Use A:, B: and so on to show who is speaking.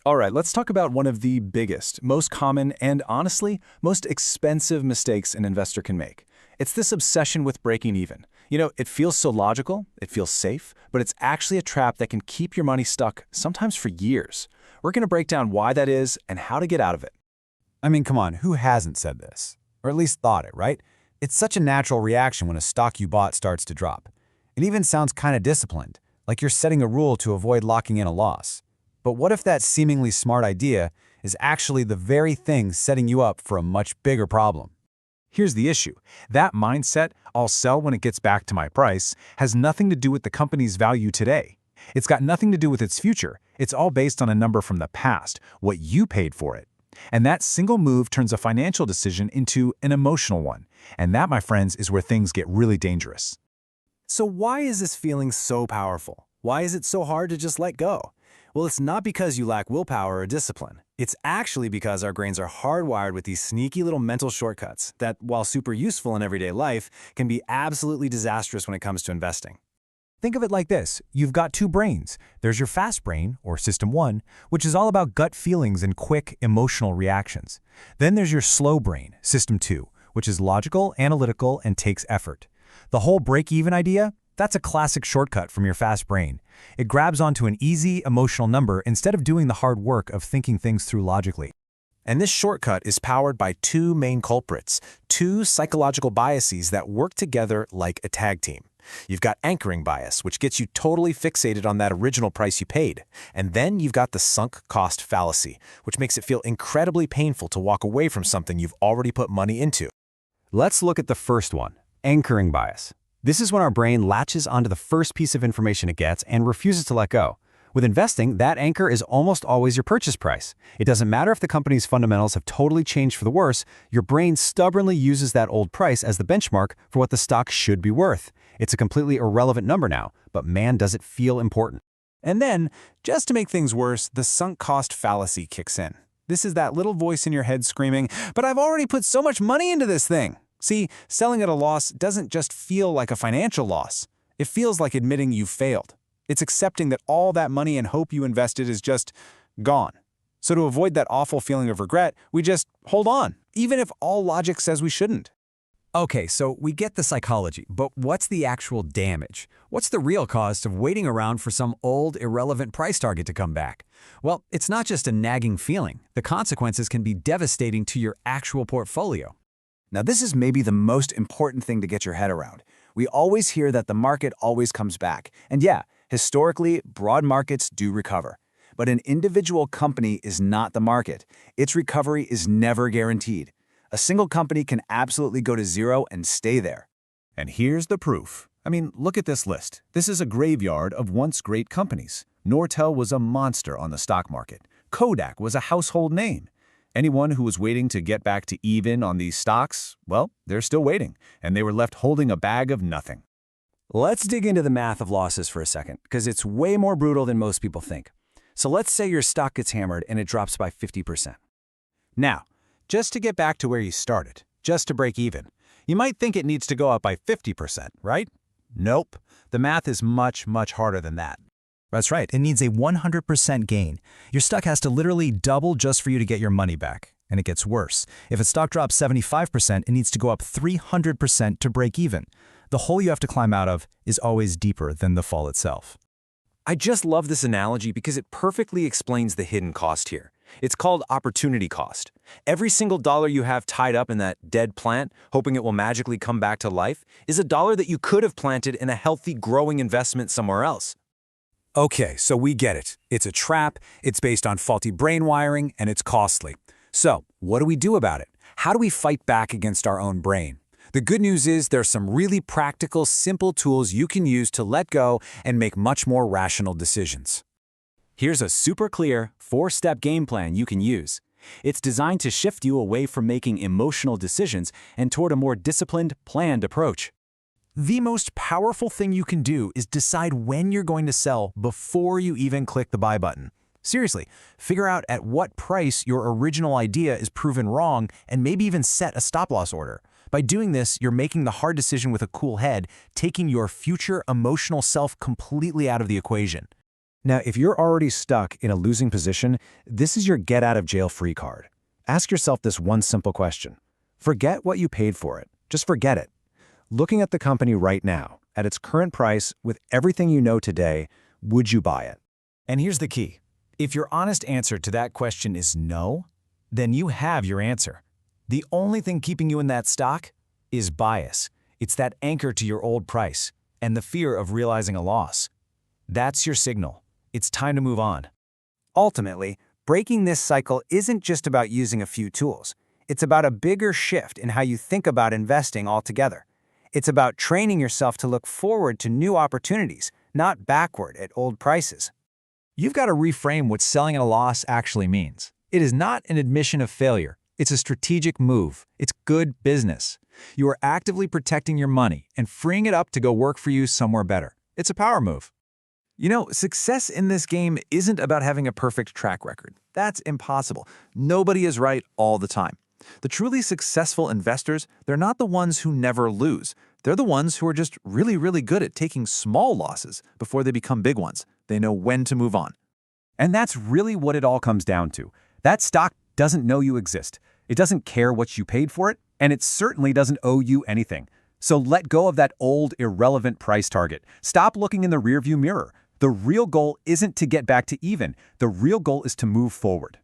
A: All right, let's talk about one of the biggest, most common, and honestly, most expensive mistakes an investor can make. It's this obsession with breaking even. It feels so logical, it feels safe, but it's actually a trap that can keep your money stuck, sometimes for years. We're going to break down why that is and how to get out of it.
B: I mean, come on, who hasn't said this? Or at least thought it, right? It's such a natural reaction when a stock you bought starts to drop. It even sounds kind of disciplined, like you're setting a rule to avoid locking in a loss. But what if that seemingly smart idea is actually the very thing setting you up for a much bigger problem?
C: Here's the issue. That mindset, I'll sell when it gets back to my price, has nothing to do with the company's value today. It's got nothing to do with its future. It's all based on a number from the past, what you paid for it. And that single move turns a financial decision into an emotional one. And that, my friends, is where things get really dangerous.
A: So why is this feeling so powerful? Why is it so hard to just let go? Well, it's not because you lack willpower or discipline. It's actually because our brains are hardwired with these sneaky little mental shortcuts that, while super useful in everyday life, can be absolutely disastrous when it comes to investing.
B: Think of it like this. You've got two brains. There's your fast brain, or System 1, which is all about gut feelings and quick, emotional reactions. Then there's your slow brain, System 2, which is logical, analytical, and takes effort. The whole break-even idea? That's a classic shortcut from your fast brain. It grabs onto an easy, emotional number instead of doing the hard work of thinking things through logically.
A: And this shortcut is powered by two main culprits, two psychological biases that work together like a tag team. You've got anchoring bias, which gets you totally fixated on that original price you paid. And then you've got the sunk cost fallacy, which makes it feel incredibly painful to walk away from something you've already put money into.
B: Let's look at the first one, anchoring bias. This is when our brain latches onto the first piece of information it gets and refuses to let go. With investing, that anchor is almost always your purchase price. It doesn't matter if the company's fundamentals have totally changed for the worse, your brain stubbornly uses that old price as the benchmark for what the stock should be worth. It's a completely irrelevant number now, but man, does it feel important.
A: And then, just to make things worse, the sunk cost fallacy kicks in. This is that little voice in your head screaming, "But I've already put so much money into this thing." See, selling at a loss doesn't just feel like a financial loss. It feels like admitting you failed. It's accepting that all that money and hope you invested is just gone. So to avoid that awful feeling of regret, we just hold on, even if all logic says we shouldn't.
B: Okay, so we get the psychology, but what's the actual damage? What's the real cost of waiting around for some old, irrelevant price target to come back? Well, it's not just a nagging feeling. The consequences can be devastating to your actual portfolio.
D: Now, this is maybe the most important thing to get your head around. We always hear that the market always comes back. And yeah, historically, broad markets do recover. But an individual company is not the market. Its recovery is never guaranteed. A single company can absolutely go to zero and stay there.
C: And here's the proof. I mean, look at this list. This is a graveyard of once great companies. Nortel was a monster on the stock market. Kodak was a household name. Anyone who was waiting to get back to even on these stocks, well, they're still waiting, and they were left holding a bag of nothing.
D: Let's dig into the math of losses for a second, because it's way more brutal than most people think. So let's say your stock gets hammered and it drops by 50%.
A: Now, just to get back to where you started, just to break even, you might think it needs to go up by 50%, right? Nope. The math is much, much harder than that.
E: That's right. It needs a 100% gain. Your stock has to literally double just for you to get your money back. And it gets worse. If a stock drops 75%, it needs to go up 300% to break even. The hole you have to climb out of is always deeper than the fall itself.
A: I just love this analogy because it perfectly explains the hidden cost here. It's called opportunity cost. Every single dollar you have tied up in that dead plant, hoping it will magically come back to life, is a dollar that you could have planted in a healthy, growing investment somewhere else.
D: Okay, so we get it. It's a trap, it's based on faulty brain wiring, and it's costly. So, what do we do about it? How do we fight back against our own brain? The good news is there's some really practical, simple tools you can use to let go and make much more rational decisions. Here's a super clear, 4-step game plan you can use. It's designed to shift you away from making emotional decisions and toward a more disciplined, planned approach.
E: The most powerful thing you can do is decide when you're going to sell before you even click the buy button. Seriously, figure out at what price your original idea is proven wrong and maybe even set a stop-loss order. By doing this, you're making the hard decision with a cool head, taking your future emotional self completely out of the equation.
B: Now, if you're already stuck in a losing position, this is your get-out-of-jail-free card. Ask yourself this one simple question. Forget what you paid for it. Just forget it. Looking at the company right now, at its current price, with everything you know today, would you buy it?
E: And here's the key. If your honest answer to that question is no, then you have your answer. The only thing keeping you in that stock is bias. It's that anchor to your old price and the fear of realizing a loss. That's your signal. It's time to move on.
A: Ultimately, breaking this cycle isn't just about using a few tools. It's about a bigger shift in how you think about investing altogether. It's about training yourself to look forward to new opportunities, not backward at old prices.
C: You've got to reframe what selling at a loss actually means. It is not an admission of failure. It's a strategic move. It's good business. You are actively protecting your money and freeing it up to go work for you somewhere better. It's a power move. You know, success in this game isn't about having a perfect track record. That's impossible. Nobody is right all the time. The truly successful investors, they're not the ones who never lose. They're the ones who are just really, really good at taking small losses before they become big ones. They know when to move on.
B: And that's really what it all comes down to. That stock doesn't know you exist. It doesn't care what you paid for it, and it certainly doesn't owe you anything. So let go of that old, irrelevant price target. Stop looking in the rearview mirror. The real goal isn't to get back to even. The real goal is to move forward.